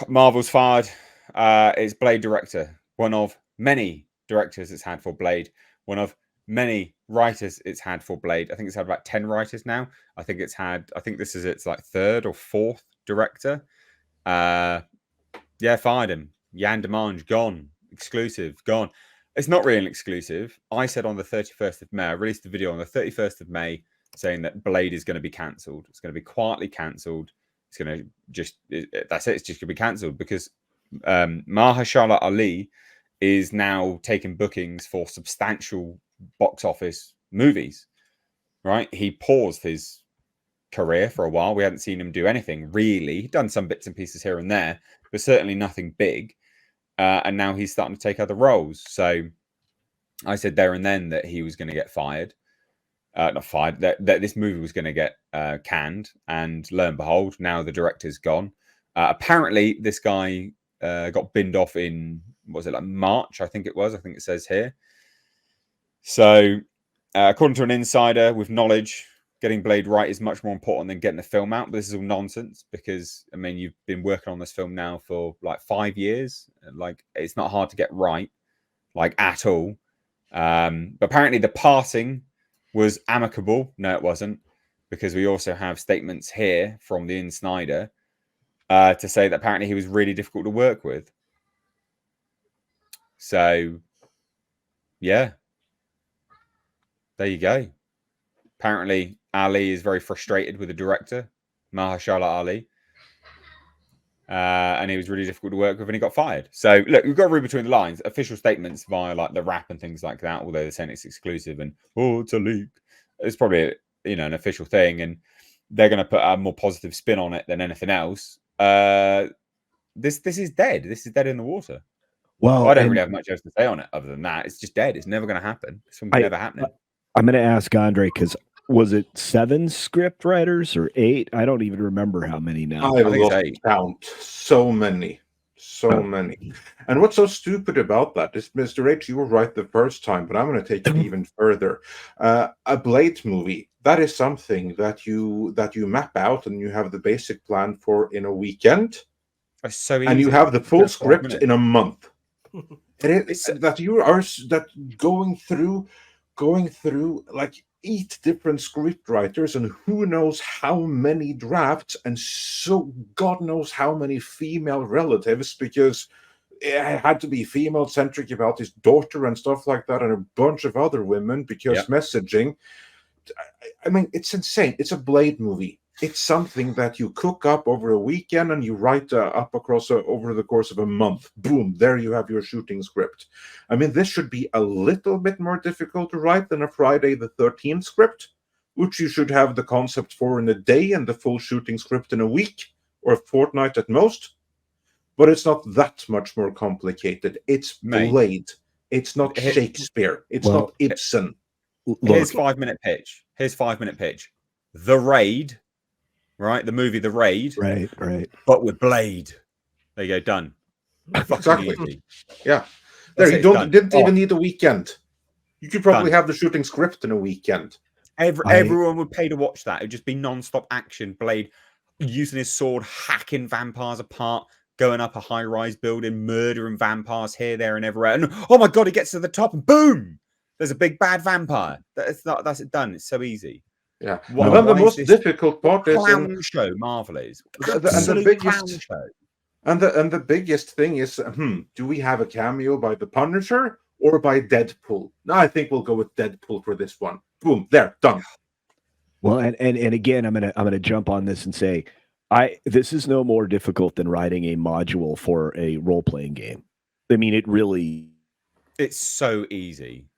Marvel's fired its Blade director, one of many directors it's had for Blade, one of many writers it's had for Blade. I think it's had about 10 writers now. I think this is its like third or fourth director. Yeah, fired him. Yann Demange, gone. Exclusive, gone. It's not really an exclusive. I said on the 31st of May, I released a video on the 31st of May saying that Blade is going to be cancelled. It's going to be quietly cancelled. It's going to that's it. It's just going to be cancelled because Mahershala Ali is now taking bookings for substantial box office movies, right? He paused his career for a while. We hadn't seen him do anything really. He'd done some bits and pieces here and there, but certainly nothing big. And now he's starting to take other roles. So I said there and then that he was going to get fired. Not fired, that this movie was going to get canned. And lo and behold, now the director's gone. Apparently, this guy got binned off in, what was it, like March, I think it was. I think it says here. So, according to an insider with knowledge, getting Blade right is much more important than getting the film out. But this is all nonsense because, I mean, you've been working on this film now for like 5 years. Like, it's not hard to get right, like at all. But apparently the passing was amicable. No, it wasn't, because we also have statements here from the Snyder to say that apparently he was really difficult to work with. So, yeah. There you go. Apparently, Ali is very frustrated with the director, Mahershala Ali. And he was really difficult to work with, and he got fired. So, look, we've got to read between the lines. Official statements via like the rap and things like that, although they're saying it's exclusive and it's a leak. It's probably an official thing, and they're going to put a more positive spin on it than anything else. This is dead. This is dead in the water. Well, I don't really have much else to say on it other than that. It's just dead. It's never going to happen. It's never happening. I'm going to ask Andre, because was it 7 script writers or 8? I don't even remember how many now. I lost count. So many. And what's so stupid about that is, Mr. H, you were right the first time, but I'm going to take it even further. A Blade movie, that is something that you map out and you have the basic plan for in a weekend. That's so easy. And you have the full script in a month. It's that you are going through like 8 different script writers and who knows how many drafts, and so God knows how many female relatives, because it had to be female centric about his daughter and stuff like that, and a bunch of other women, because messaging. I mean, it's insane. It's a Blade movie. It's something that you cook up over a weekend and you write up over the course of a month. Boom, there you have your shooting script. I mean, this should be a little bit more difficult to write than a Friday the 13th script, which you should have the concept for in a day and the full shooting script in a week or a fortnight at most. But it's not that much more complicated. It's Blade. It's not Shakespeare. It's not Ibsen. Here's 5-minute pitch. The Raid. Right, the movie The Raid. Right. But with Blade. There you go, done. Exactly. Easy. Yeah. There, you didn't even need a weekend. You could probably have the shooting script in a weekend. Everyone would pay to watch that. It'd just be non-stop action. Blade using his sword, hacking vampires apart, going up a high-rise building, murdering vampires here, there, and everywhere. And oh my God, he gets to the top and boom! There's a big bad vampire. That's it done. It's so easy. Yeah. Well, then the most difficult part is clown show. Marvel is and the biggest thing is, do we have a cameo by the Punisher or by Deadpool? No, I think we'll go with Deadpool for this one. Boom, there, done. Well, and again, I'm gonna jump on this and say, this is no more difficult than writing a module for a role playing game. I mean, it's so easy.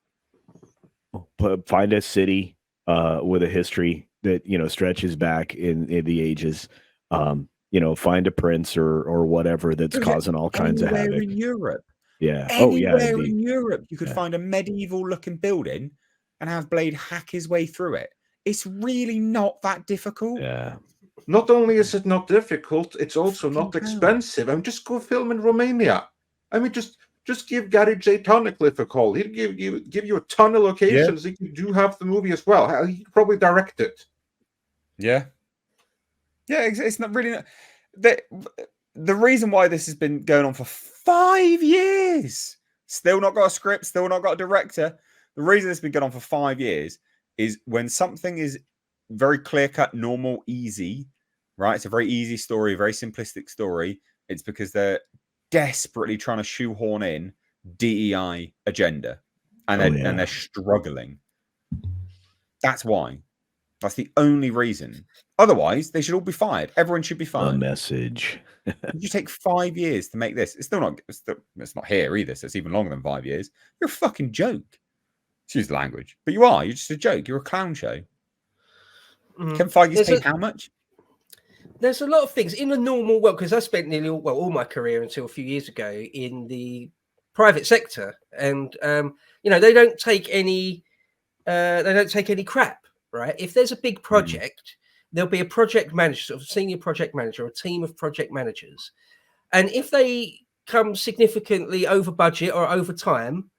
Find a city with a history that stretches back in the ages. Find a prince or whatever that's causing all kinds of havoc in Europe. Yeah. Anywhere in Europe, you could find a medieval-looking building and have Blade hack his way through it. It's really not that difficult. Yeah. Not only is it not difficult, it's also not expensive. I mean, just go film in Romania. I mean, just just give Gary J. Tunnicliffe a call. He'd give you a ton of locations. He could do half the movie as well. He could probably direct it. Yeah. Yeah, it's not really... The reason why this has been going on for 5 years, still not got a script, still not got a director. The reason it's been going on for 5 years is when something is very clear-cut, normal, easy, right? It's a very easy story, very simplistic story. It's because they're desperately trying to shoehorn in DEI agenda, and they're struggling. That's why. That's the only reason. Otherwise, they should all be fired. Everyone should be fired. A message. You take 5 years to make this. It's still not. It's not here either. So it's even longer than 5 years. You're a fucking joke. Excuse the language, but you are. You're just a joke. You're a clown show. Kevin Feige's paid how much? There's a lot of things in the normal world, because I spent nearly all my career until a few years ago in the private sector, and they don't take any crap, right? If there's a big project, there'll be a project manager, sort of senior project manager, a team of project managers, and if they come significantly over budget or over time,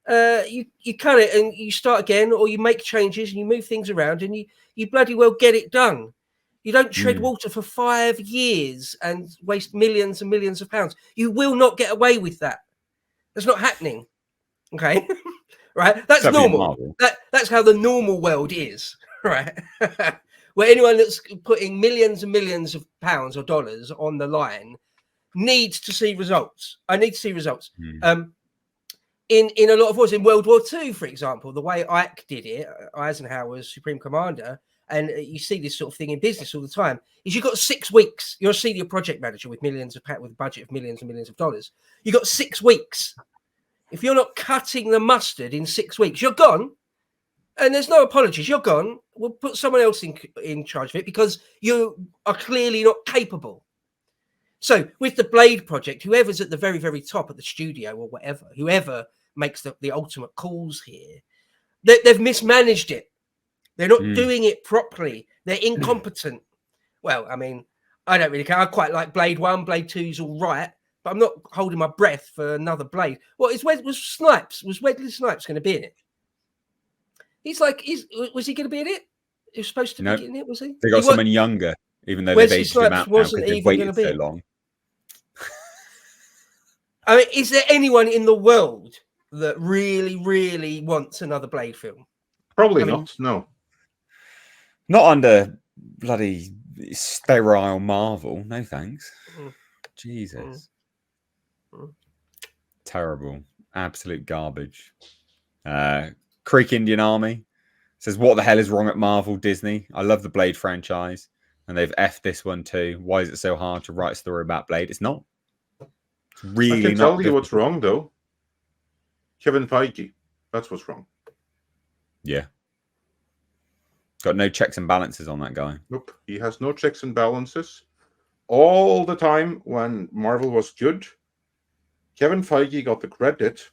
you cut it and you start again, or you make changes and you move things around, and you bloody well get it done. You don't tread water for 5 years and waste millions and millions of pounds. You will not get away with that. That's not happening. Okay, right? That's normal. That's how the normal world is, right? Where anyone that's putting millions and millions of pounds or dollars on the line needs to see results. I need to see results. In a lot of wars, in World War II, for example, the way Ike did it, Eisenhower's Supreme Commander, and you see this sort of thing in business all the time, is you've got 6 weeks. You're a senior project manager with millions of pounds, with a budget of millions and millions of dollars. You've got 6 weeks. If you're not cutting the mustard in 6 weeks, you're gone. And there's no apologies. You're gone. We'll put someone else in charge of it because you are clearly not capable. So with the Blade project, whoever's at the very, very top at the studio or whatever, whoever makes the ultimate calls here, they've mismanaged it. They're not doing it properly. They're incompetent. Well, I mean, I don't really care. I quite like Blade 1. Blade 2's all right, but I'm not holding my breath for another Blade. Well, was Wesley Snipes going to be in it? Was he going to be in it? He was supposed to be in it, was he? They got someone younger, even though they've aged him out now because they've waited so long. I mean, is there anyone in the world that really, really wants another Blade film? Probably not, no. Not under bloody sterile Marvel. No thanks. Jesus. Terrible. Absolute garbage. Creek Indian Army says, what the hell is wrong at Marvel, Disney? I love the Blade franchise, and they've effed this one too. Why is it so hard to write a story about Blade? It's not. It's really I can tell you what's wrong, though. Kevin Feige. That's what's wrong. Yeah. Got no checks and balances on that guy. Nope. He has no checks and balances. All the time when Marvel was good, Kevin Feige got the credit,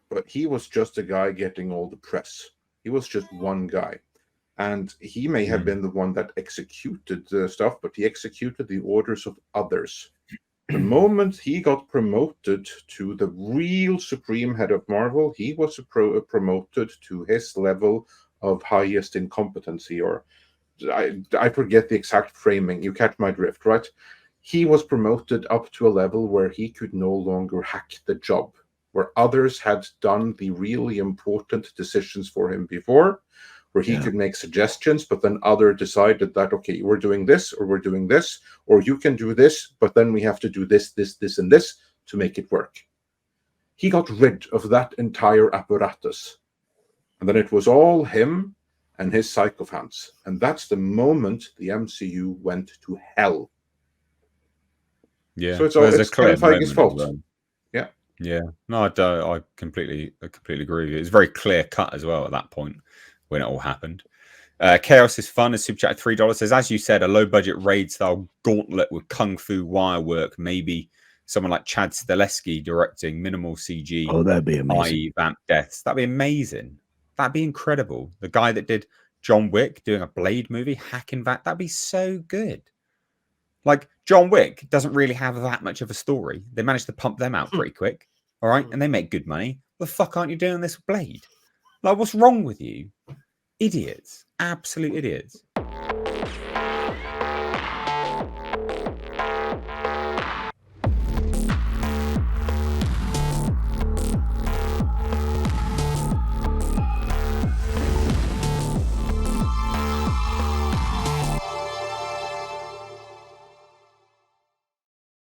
but he was just a guy getting all the press. He was just one guy. And he may have been the one that executed the stuff, but he executed the orders of others. The moment he got promoted to the real supreme head of Marvel, he was promoted to his level of highest incompetency, or I forget the exact framing. You catch my drift, right? He was promoted up to a level where he could no longer hack the job, where others had done the really important decisions for him before, where he could make suggestions, but then other decided that, okay, we're doing this, or we're doing this, or you can do this, but then we have to do this, this, this, and this to make it work. He got rid of that entire apparatus. And then it was all him and his sycophants. And that's the moment the MCU went to hell. Yeah. So it's Kevin Feige's fault. Well. Yeah. Yeah. No, I completely agree with you. It's very clear cut as well at that point when it all happened. Chaos is Fun, as super chat $3 says, as you said, a low budget raid style gauntlet with kung fu wire work, maybe someone like Chad Stahelski directing minimal CG. Oh, that'd be amazing. i.e. vamp deaths. That'd be amazing. That'd be incredible. The guy that did John Wick doing a Blade movie, hacking that, that'd be so good. Like, John Wick doesn't really have that much of a story. They managed to pump them out pretty quick. all right, and they make good money. The fuck aren't you doing this with Blade? Like, what's wrong with you? Idiots, absolute idiots.